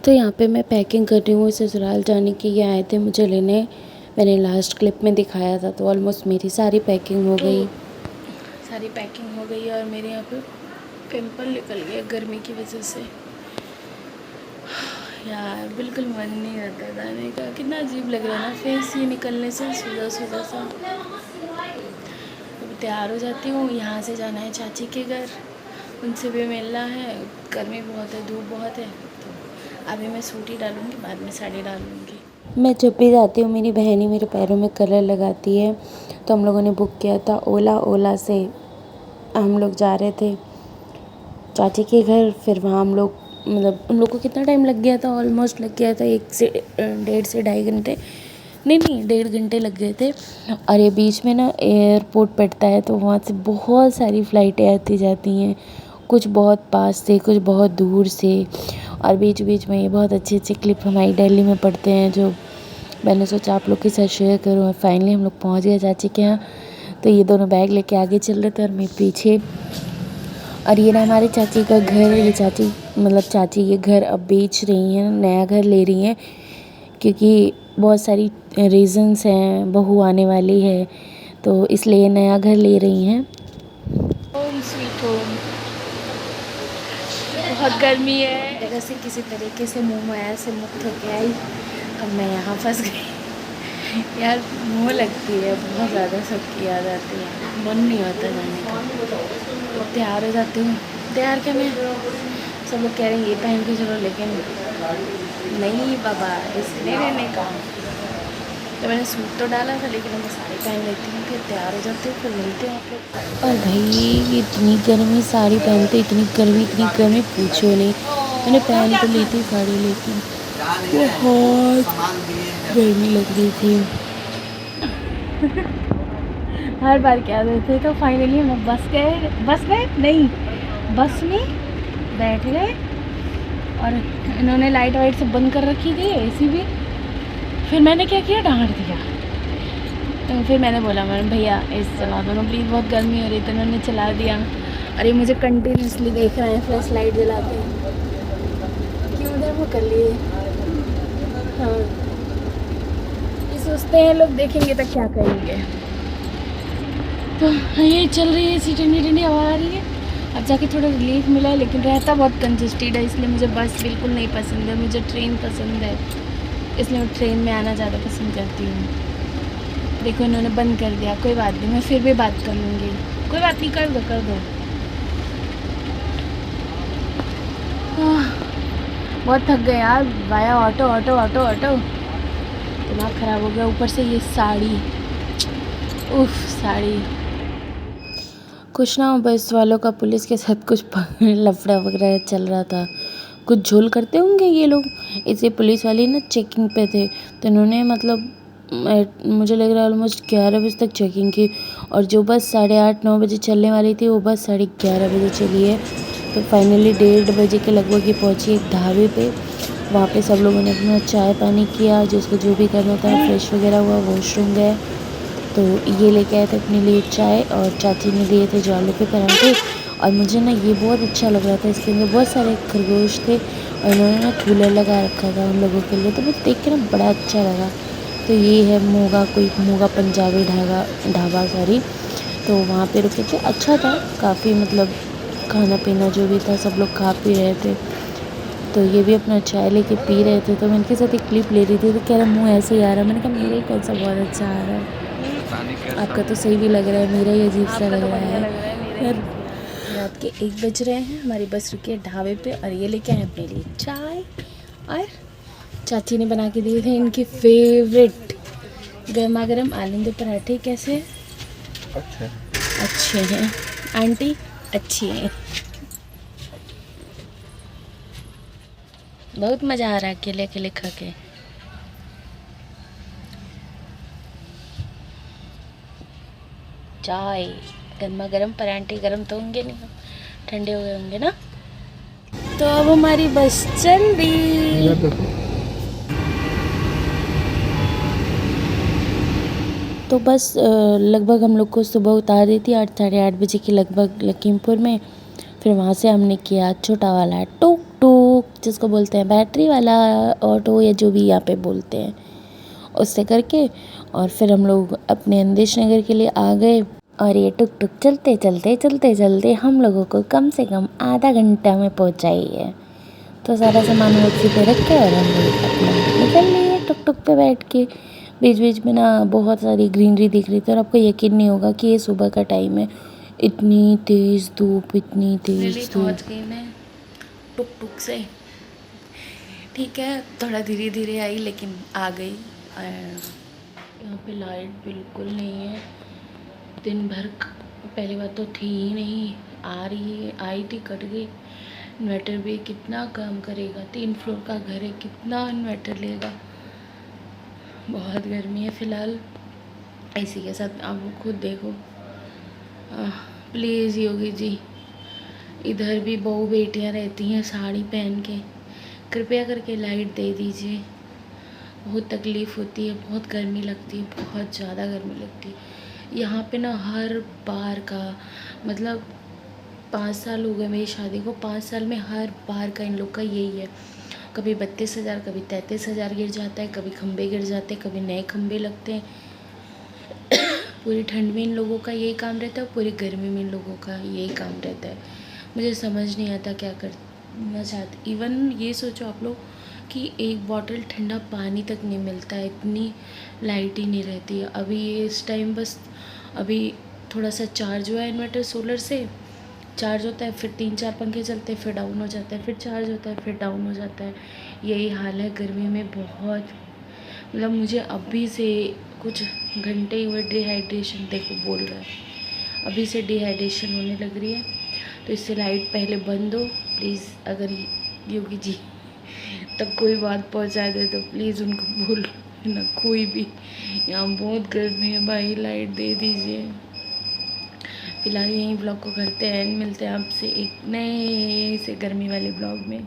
तो यहाँ पे मैं पैकिंग कर रही हूँ ससुराल जाने की। ये आए थे मुझे लेने, मैंने लास्ट क्लिप में दिखाया था। तो ऑलमोस्ट मेरी सारी पैकिंग हो गई और मेरे यहाँ पे पिंपल निकल गया गर्मी की वजह से। यार बिल्कुल मन नहीं रहता जाने का, कितना अजीब लग रहा है ना फेस ये निकलने से सुबह सुबह सा। अभी तैयार हो जाती हूँ, यहाँ से जाना है चाची के घर, उनसे भी मिलना है। गर्मी बहुत है, धूप बहुत है, तो अभी मैं सूट ही डालूँगी, बाद में साड़ी डालूँगी। मैं जब भी जाती हूँ मेरी बहन ही मेरे पैरों में कलर लगाती है। तो हम लोगों ने बुक किया था ओला से हम लोग जा रहे थे चाची के घर। फिर वहाँ हम लोग मतलब उन लोग को कितना टाइम लग गया था, ऑलमोस्ट लग गया था 1 से 1.5 से 2.5 घंटे, नहीं 1.5 घंटे लग गए थे। और ये बीच में ना एयरपोर्ट पड़ता है, तो वहाँ से बहुत सारी फ़्लाइटें आती जाती हैं, कुछ बहुत पास से, कुछ बहुत दूर से। और बीच बीच में ये बहुत अच्छे अच्छे क्लिप हमारी दिल्ली में पड़ते हैं, जो मैंने सोचा आप लोग के साथ शेयर करूँ। और फाइनली हम लोग पहुँच गए चाची के यहाँ। तो ये दोनों बैग लेके आगे चल रहे थे और मैं पीछे। और ये ना हमारी चाची का घर है। ये चाची ये घर अब बेच रही हैं, नया घर ले रही हैं, क्योंकि बहुत सारी रीज़न्स हैं, बहू आने वाली है, तो इसलिए नया घर ले रही हैं। Home sweet home. बहुत गर्मी है, जगह से किसी तरीके से मुँह माया से मुक्त होके आई। अब मैं यहाँ फंस गई। यार मुँह लगती है बहुत ज़्यादा, सबकी याद आती है, मन नहीं होता जाने का। तैयार हो जाती हूँ, तैयार क्या मैं, सब लोग कह रहे हैं ये पहन के चलो, लेकिन नहीं बाबा इसलिए रहने का। तो मैंने सूट तो डाला था, लेकिन मैं साड़ी पहन लेती हूँ, फिर तैयार हो जाती हूँ, फिर मिलते हैं आप लोग। और भाई इतनी गर्मी, साड़ी पहनते इतनी गर्मी पूछो नहीं। मैंने पहन तो ली थी साड़ी, लेकिन बहुत गर्मी लग रही थी। हर बार क्या देते। तो फाइनली हम बस गए नहीं, बस में बैठ गए। और इन्होंने लाइट वाइट सब बंद कर रखी थी, एसी भी। फिर मैंने क्या किया, डांट दिया। तो फिर मैंने बोला मैंने भैया एसी चला दो ना प्लीज़, बहुत गर्मी हो रही। तो इन्होंने चला दिया। और ये मुझे कंटिन्यूसली देख रहे हैं फ्लैश लाइट जलाते हैं, क्यों उधर वो कर लिए। हाँ ये सोचते हैं लोग देखेंगे तो क्या करेंगे। तो ये चल रही है, सी ठंडी हवा आ रही है। अब जाके थोड़ा रिलीफ मिला है, लेकिन रहता बहुत कंजस्टेड है, इसलिए मुझे बस बिल्कुल नहीं पसंद है। मुझे ट्रेन पसंद है, इसलिए मैं ट्रेन में आना ज़्यादा पसंद करती हूँ। देखो इन्होंने बंद कर दिया, कोई बात नहीं, मैं फिर भी बात कर लूँगी, कोई बात नहीं, कर दो। बहुत थक गए यार, वाया ऑटो दिमाग ख़राब हो गया। ऊपर से ये साड़ी, उफ साड़ी। कुछ ना बस वालों का पुलिस के साथ कुछ लफड़ा वगैरह चल रहा था, कुछ झोल करते होंगे ये लोग, इसे पुलिस वाले ना चेकिंग पे थे। तो इन्होंने मतलब मुझे लग रहा है ऑलमोस्ट 11 बजे तक चेकिंग की। और जो बस 8:30-9 बजे चलने वाली थी, वो बस 11:30 बजे चली है। तो फाइनली 1:30 बजे के लगभग ये पहुँची एक ढाबे पे। वहाँ पे सब लोगों ने अपना चाय पानी किया, जिसको जो भी करना था, फ्रेश वगैरह हुआ, वॉशरूम गए। तो ये लेके आए थे अपने लिए चाय, और चाची ने दिए थे जो आलू के पराठे। और मुझे ना ये बहुत अच्छा लग रहा था, इसके अंदर बहुत सारे खरगोश थे, और इन्होंने ना कूलर लगा रखा था उन लोगों के लिए। तो मुझे देख के ना बड़ा अच्छा लगा। तो ये है मोगा पंजाबी ढाबा सॉरी। तो वहाँ पे रुके थे, अच्छा था काफ़ी, मतलब खाना पीना जो भी था सब लोग खा पी रहे थे। तो ये भी अपना चाय लेके पी रहे थे। तो मैं इनके साथ एक क्लिप ले रही थी, तो कह रहा मुँह ऐसे ही आ रहा है। मैंने कहा मेरा ही कौन सा बहुत अच्छा आ रहा है, आपका तो सही भी लग रहा है, मेरा ही अजीब सा लग रहा है। रात के 1 बज रहे हैं, हमारी बस रुकी है ढाबे पे, और ये लेके आए अपने लिए चाय। और चाची ने बना के दिए थे इनके फेवरेट गर्मा गर्म आलू के पराठे। कैसे अच्छे हैं आंटी, अच्छी हैं। बहुत मज़ा आ रहा है अकेले अकेले खा के। चाय गर्मा गर्म, पराठे गर्म तो होंगे नहीं, ठंडे हो गए होंगे ना। तो अब हमारी बस चल दी। तो बस लगभग हम लोग को सुबह उतार दी थी 8 साढ़े 8 बजे के लगभग लखीमपुर में। फिर वहाँ से हमने किया छोटा वाला टुक टुक जिसको बोलते हैं बैटरी वाला ऑटो या जो भी यहाँ पे बोलते हैं, उससे करके और फिर हम लोग अपने अंदेश नगर के लिए आ गए। और ये टुक टुक चलते चलते चलते चलते हम लोगों को कम से कम आधा घंटा में पहुँचाई है। तो सारा सामान मोची पे रख के और हम लोग अपना निकल लिए टुक टुक पे बैठ के। बीच बीच में ना बहुत सारी ग्रीनरी दिख रही थी और आपको यकीन नहीं होगा कि ये सुबह का टाइम है। इतनी तेज़ धूप, इतनी तेज़ धूप। पहुँच गई मैं टुक टुक से। ठीक है, थोड़ा धीरे धीरे आई लेकिन आ गई। यहाँ पे लाइट बिल्कुल नहीं है, दिन भर पहली बात तो थी ही नहीं, आ रही है, आई थी कट गई। इन्वर्टर भी कितना काम करेगा, 3 फ्लोर का घर है, कितना इन्वर्टर लेगा। बहुत गर्मी है फ़िलहाल। इसी के साथ आप खुद देखो। प्लीज़ योगी जी, इधर भी बहू बेटियां रहती हैं साड़ी पहन के, कृपया करके लाइट दे दीजिए। बहुत तकलीफ़ होती है, बहुत गर्मी लगती है, बहुत ज़्यादा गर्मी लगती है यहाँ पे ना। हर बार का मतलब 5 साल हो गए मेरी शादी को, 5 साल में हर बार का इन लोग का यही है। कभी 32,000, कभी 33,000 गिर जाता है, कभी खंबे गिर जाते हैं, कभी नए खंबे लगते हैं। पूरी ठंड में इन लोगों का यही काम रहता है, पूरी गर्मी में इन लोगों का यही काम रहता है। मुझे समझ नहीं आता क्या करना चाहते। इवन ये सोचो आप लोग कि एक बॉटल ठंडा पानी तक नहीं मिलता है, इतनी लाइट ही नहीं रहती है। अभी इस टाइम बस अभी थोड़ा सा चार्ज हुआ है इन्वर्टर, सोलर से चार्ज होता है, फिर 3-4 पंखे चलते हैं, फिर डाउन हो जाता है, फिर चार्ज होता है, फिर डाउन हो जाता है। यही हाल है गर्मी में बहुत। मतलब मुझे अभी से कुछ घंटे ही हुए डिहाइड्रेशन देखो बोल रहा है, अभी से डिहाइड्रेशन होने लग रही है। तो इससे लाइट पहले बंद हो प्लीज़। अगर योगी जी तक कोई बात पहुंचा दे तो प्लीज़ उनको बोल ना, कोई भी, यहाँ बहुत गर्मी है भाई, लाइट दे दीजिए। फिलहाल यहीं ब्लॉग को करते हैं, मिलते हैं आपसे एक नए से गर्मी वाले ब्लॉग में।